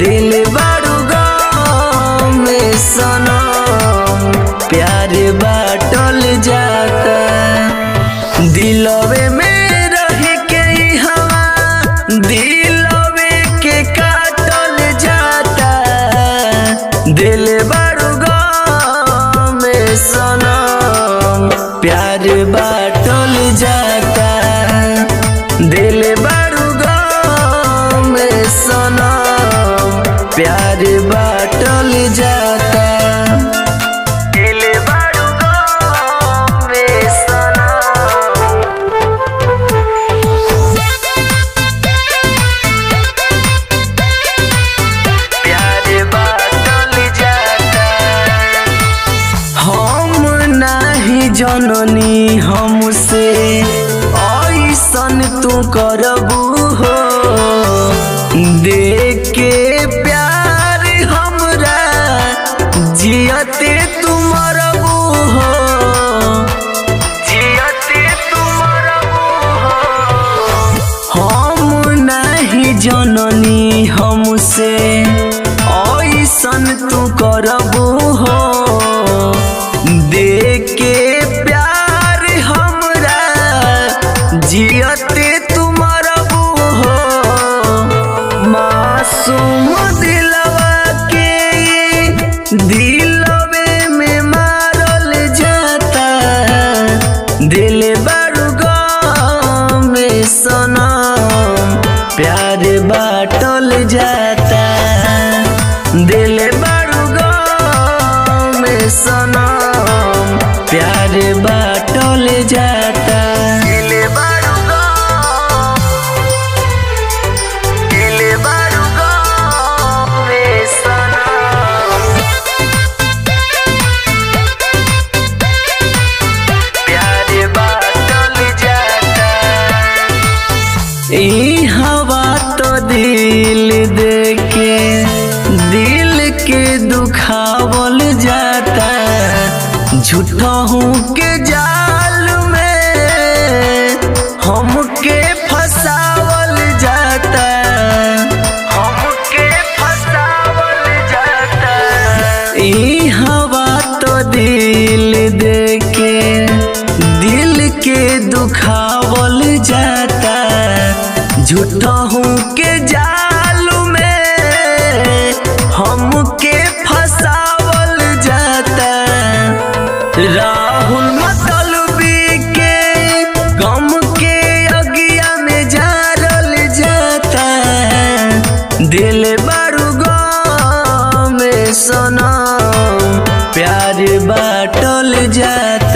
दिल बारू गम में सनम प्यार बाटल जाता। दिलवे में रह के हवा दिलवे के काटल जाता। दिल बारू गम में सनम प्यार बाटल जाता। दिल बारू गम में सनम प्यार बाटल जाता। दिल बारू गम में सनम प्यार बाटल जाता। हम नाही जननी हमसे ऐसन तू करबू हो। देख के प्यार हमरा जियते तू मरबू हो। जियते तू मरबू हो। हम नहीं जननी हमसे ऐसन तू करबू हो। देख के प्यार हमरा जियते तू मरबू हो। मासूम दिलवा के दिलवे में मारल जाता। दिल बारू गम में सनम प्यार बाटल जाता। दिल बारू गम में सनम प्यार बाटल जाता। दिल बारू गम में सनम प्यार बाटल जाता। ई हवा तो दिल देके दिल के दुखावल जाता। झूठा हूँ के जाल में हमके फसावल जाता। हमके फसावल जाता। ई हवा तो दिल देके दिल के दुखावल जाता। झूठा हूँ के जाल में हमके फसावल जाता। राहुल मतलबी के गम के अगिया में जारल जाता। दिल बारू गम में सनम प्यार बाटल जाता।